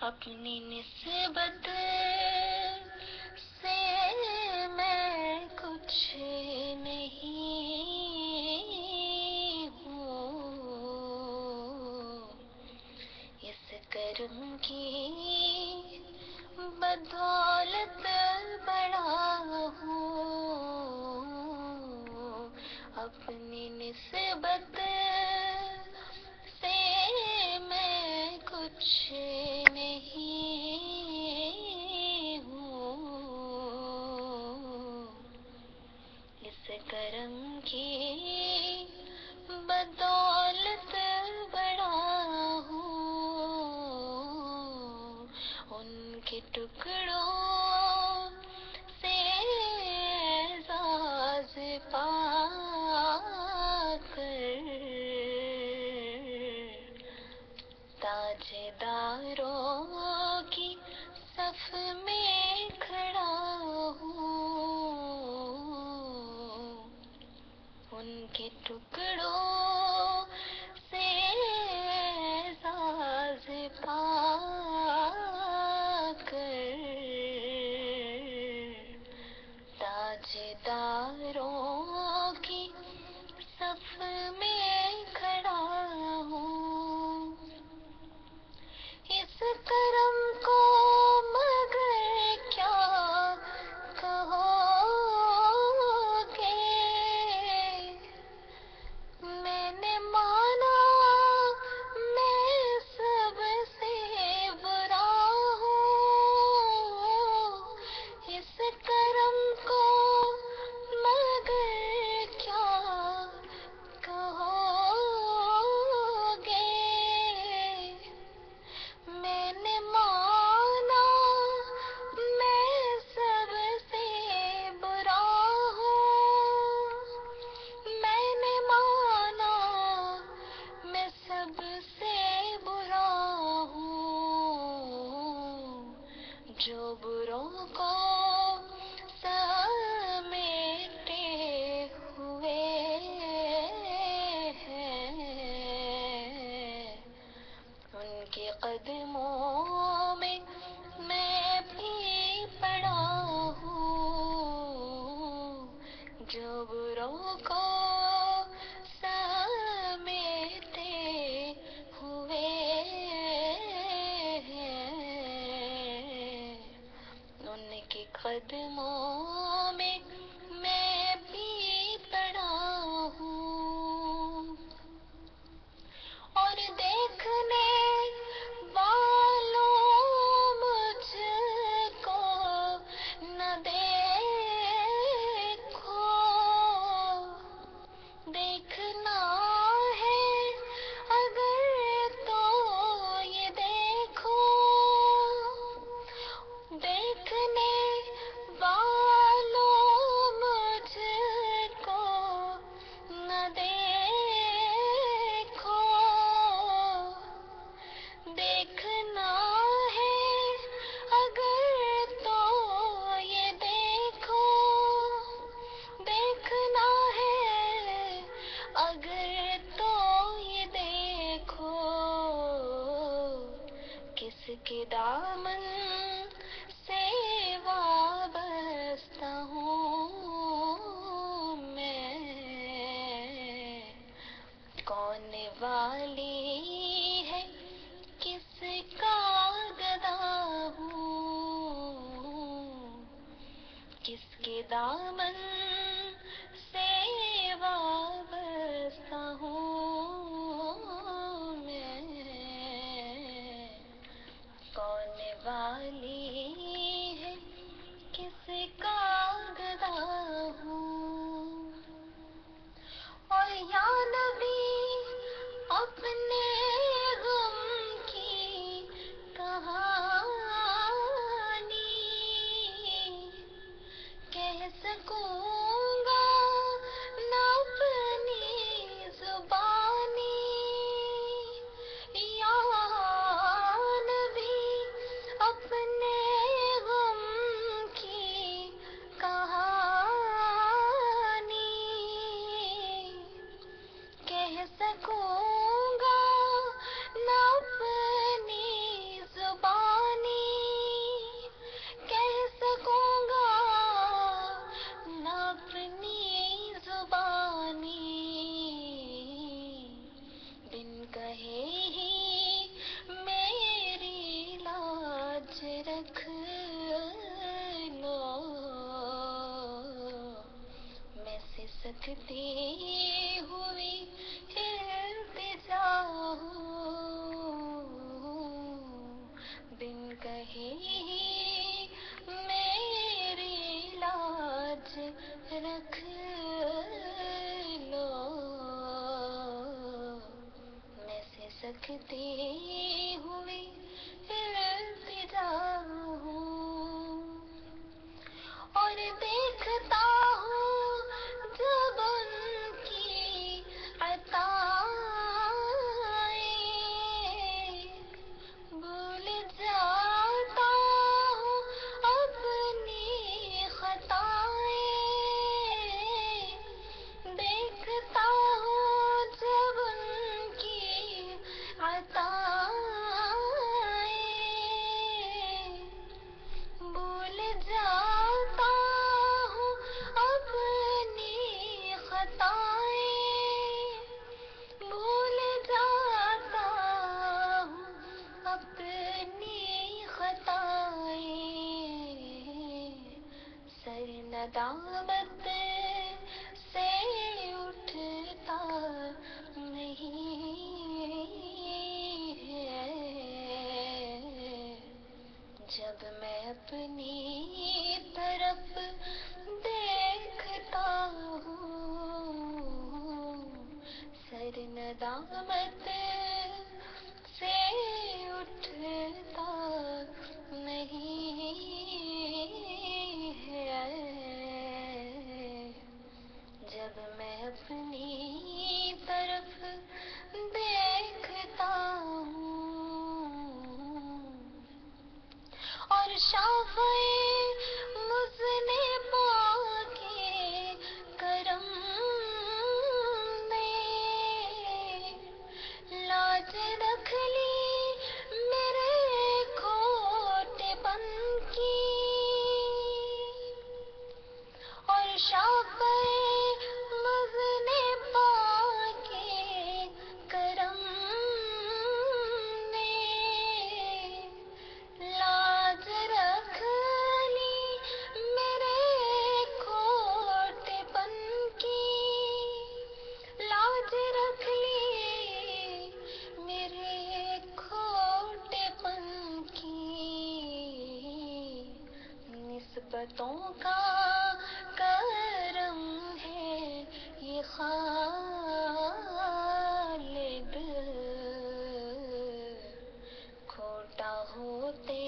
اپنی نسبت سے میں کچھ نہیں ہوں، اس کرم کی بدولت بڑا ہوں، اپنی نسبت سے میں کچھ نہیں ہوں، اس کرم کی بدولت بڑا ہوں، ان کے ٹکڑوں سے اعزاز پا کر تاجداروں کی صف میں کھڑا ہوں، ان کے ٹکڑوں سے اعزاز پا کر تاجداروں کی صف میں کھڑا ہوں، اس کرم کو مگر کیا کہو گے، میں نے مانا میں سب سے برا ہوں، اس کرم کو مگر کیا کہو گے، میں نے مانا میں سب سے برا ہوں، میں نے مانا میں سب سے برا ہوں، جو بروں کو سمیٹے ہوئے ہیں، ان کے قدموں میں میں بھی پڑا ہوں، جو بروں کو سمیٹے ہوئے ہیں، ان کے قدموں میں میں بھی پڑا ہوں، اور دیکھنے والوں مجھ کو نہ دیکھو، دیکھنا ہے اگر تو یہ دیکھو، دیکھنے والوں مجھ کو نہ دیکھو، دیکھنا ہے اگر تو یہ دیکھو، دیکھنا ہے اگر تو یہ دیکھو، کس کے دامن سے وابستہ ہوں میں، کون والی ہے کس کا گدا ہوں، کس کے دامن سے وابستہ ہوں میں، کون والی ہے کس کا گدا ہوں، اور یا نبی اپنے غم کی کہانی کہہ سکوں گا نہ اپنی زبانی، یا نبی اپنے سکتی ہوئی التجا ہوں، بن کہے میری لاج رکھ لو، میں سے سکتی ہوئی التجا ہوں، اور دیکھتا ہوں جب ان کی عطائیں، بھول جاتا ہوں اپنی خطائیں، دیکھتا ہوں جب ان کی عطائیں، بھول جاتا ہوں اپنی خطائیں، بھول جاتا ہوں اپنی خطائیں، سر ندامت سے اٹھتا نہیں ہے، جب میں اپنی طرف دیکھتا ہوں، سر ندامت سے اٹھتا نہیں ہے، جب میں اپنی طرف دیکھتا ہوں، اور شافعِ مذنبا کے کرم نے لاج رکھ لی میرے کھوٹے پن کی، اور شافعِ مذنبا کے کرم نے لاج رکھ لی میرے کھوٹے پن کی، لاج رکھ لی میرے کھوٹے پن کی، نسبتوں کا کرم ہے یہ خالد، کھوٹا ہوتے